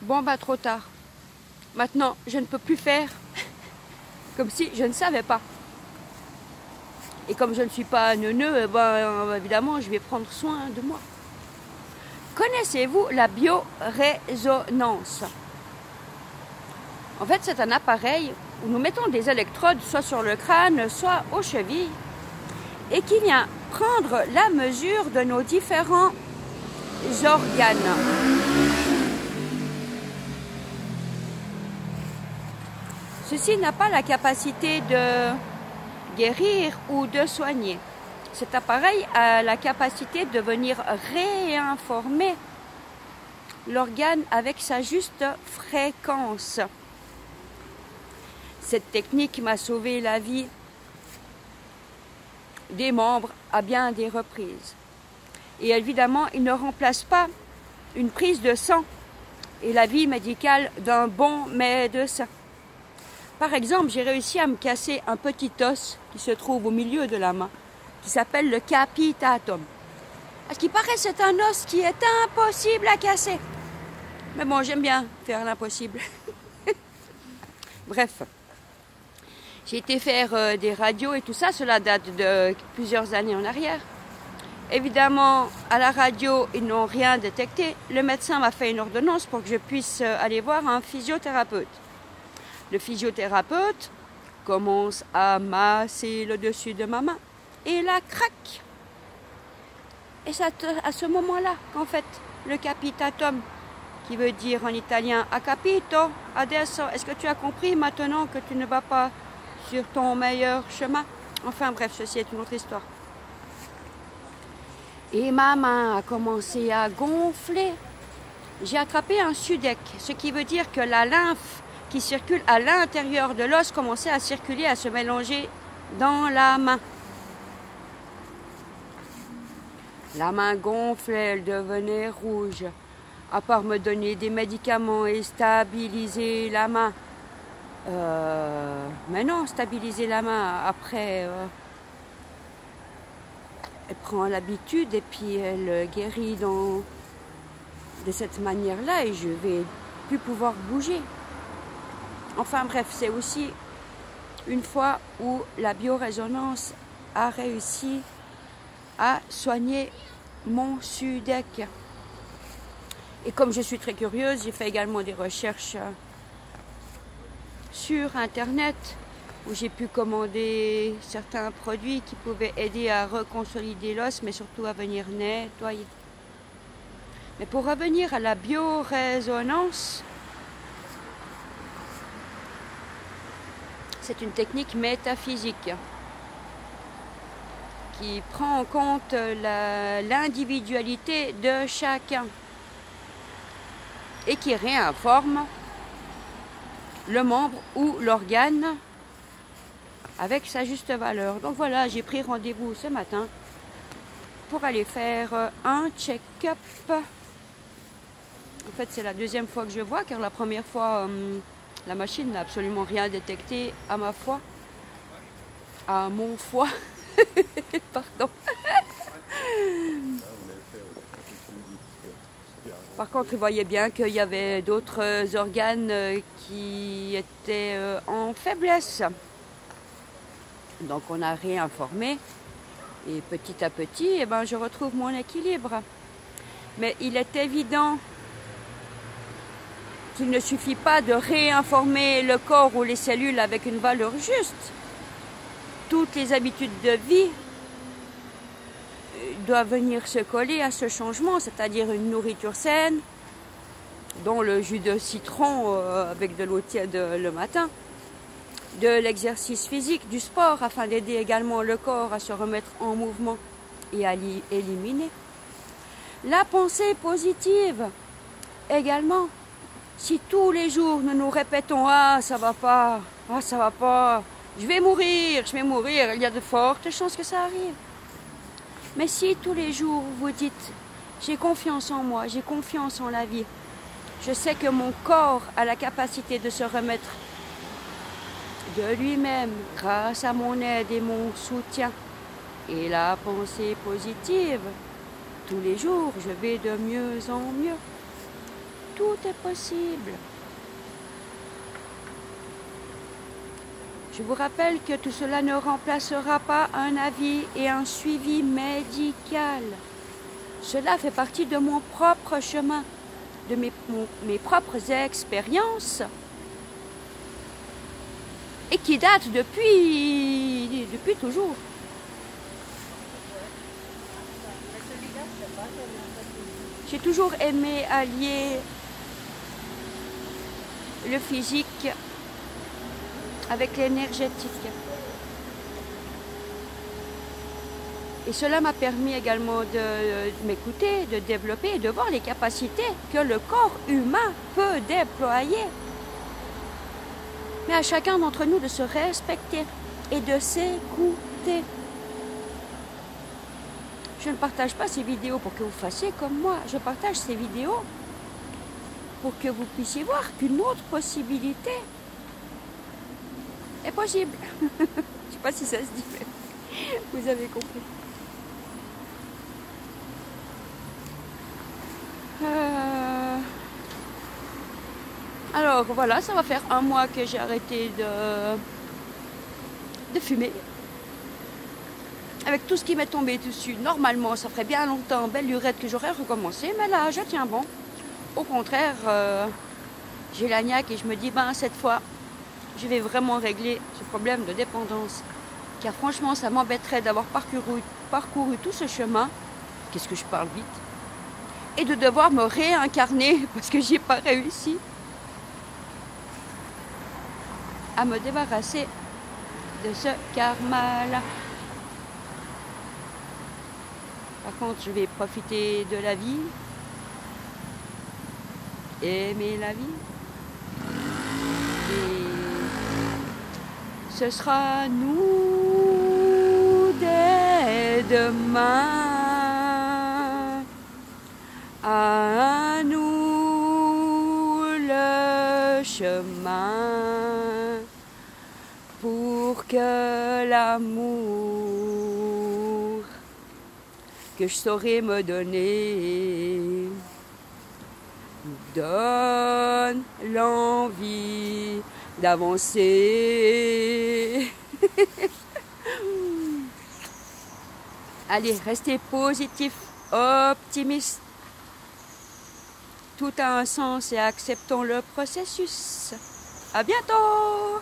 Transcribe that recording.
Bon, bah trop tard. Maintenant, je ne peux plus faire comme si je ne savais pas. Et comme je ne suis pas neuneu, eh ben, évidemment, je vais prendre soin de moi. Connaissez-vous la biorésonance? En fait, c'est un appareil où nous mettons des électrodes soit sur le crâne, soit aux chevilles, et qui vient prendre la mesure de nos différents organes. Ceci n'a pas la capacité de guérir ou de soigner. Cet appareil a la capacité de venir réinformer l'organe avec sa juste fréquence. Cette technique m'a sauvé la vie des membres à bien des reprises. Et évidemment, il ne remplace pas une prise de sang et la vie médicale d'un bon médecin. Par exemple, j'ai réussi à me casser un petit os qui se trouve au milieu de la main, qui s'appelle le capitatum. À ce qui paraît, c'est un os qui est impossible à casser. Mais bon, j'aime bien faire l'impossible. Bref, j'ai été faire des radios et tout ça, cela date de plusieurs années en arrière. Évidemment, à la radio, ils n'ont rien détecté. Le médecin m'a fait une ordonnance pour que je puisse aller voir un physiothérapeute. Le physiothérapeute commence à masser le dessus de ma main et la craque. Et c'est à ce moment-là qu'en fait, le capitatum, qui veut dire en italien a capito, adesso, est-ce que tu as compris maintenant que tu ne vas pas sur ton meilleur chemin? Enfin bref, ceci est une autre histoire. Et ma main a commencé à gonfler. J'ai attrapé un SUDEC, ce qui veut dire que la lymphe qui circule à l'intérieur de l'os commençait à circuler, à se mélanger dans la main. La main gonflait, elle devenait rouge. À part me donner des médicaments et stabiliser la main. Mais non, stabiliser la main, après, elle prend l'habitude et puis elle guérit de cette manière-là et je vais plus pouvoir bouger. Enfin bref, c'est aussi une fois où la biorésonance a réussi à soigner mon SUDEC. Et comme je suis très curieuse, j'ai fait également des recherches sur Internet où j'ai pu commander certains produits qui pouvaient aider à reconsolider l'os, mais surtout à venir nettoyer. Mais pour revenir à la biorésonance, c'est une technique métaphysique qui prend en compte l'individualité de chacun et qui réinforme le membre ou l'organe avec sa juste valeur. Donc voilà, j'ai pris rendez-vous ce matin pour aller faire un check-up. En fait, c'est la deuxième fois que je vois, car la première fois, la machine n'a absolument rien détecté à ma foi. À mon foie. Pardon. Par contre, il voyait bien qu'il y avait d'autres organes qui étaient en faiblesse. Donc on a réinformé. Et petit à petit, eh ben, je retrouve mon équilibre. Mais il est évident qu'il ne suffit pas de réinformer le corps ou les cellules avec une valeur juste. Toutes les habitudes de vie doivent venir se coller à ce changement, c'est-à-dire une nourriture saine, dont le jus de citron avec de l'eau tiède le matin, de l'exercice physique, du sport, afin d'aider également le corps à se remettre en mouvement et à éliminer. La pensée positive également. Si tous les jours nous nous répétons « Ah, ça va pas, ah, ça va pas, je vais mourir, il y a de fortes chances que ça arrive. » Mais si tous les jours vous dites « J'ai confiance en moi, j'ai confiance en la vie, je sais que mon corps a la capacité de se remettre de lui-même grâce à mon aide et mon soutien. » Et la pensée positive, tous les jours, je vais de mieux en mieux. tout est possible. Je vous rappelle que tout cela ne remplacera pas un avis et un suivi médical. Cela fait partie de mon propre chemin, de mes propres expériences et qui datent depuis toujours. J'ai toujours aimé allier le physique avec l'énergétique. Et cela m'a permis également de m'écouter, de développer et de voir les capacités que le corps humain peut déployer. Mais à chacun d'entre nous de se respecter et de s'écouter. Je ne partage pas ces vidéos pour que vous fassiez comme moi. Je partage ces vidéos pour que vous puissiez voir qu'une autre possibilité est possible. Je ne sais pas si ça se dit, mais vous avez compris. Alors voilà, ça va faire 1 mois que j'ai arrêté de fumer. Avec tout ce qui m'est tombé dessus, normalement, ça ferait bien longtemps, belle lurette, que j'aurais recommencé. Mais là, je tiens bon. Au contraire, j'ai la niaque et je me dis, ben cette fois, je vais vraiment régler ce problème de dépendance. Car franchement, ça m'embêterait d'avoir parcouru tout ce chemin. Qu'est-ce que je parle vite? Et de devoir me réincarner parce que j'ai pas réussi à me débarrasser de ce karma-là. Par contre, je vais profiter de la vie, aimer la vie. Et ce sera nous dès demain. À nous le chemin pour que l'amour que je saurais me donner donne l'envie d'avancer. Allez, restez positif, optimiste. Tout a un sens et acceptons le processus. À bientôt!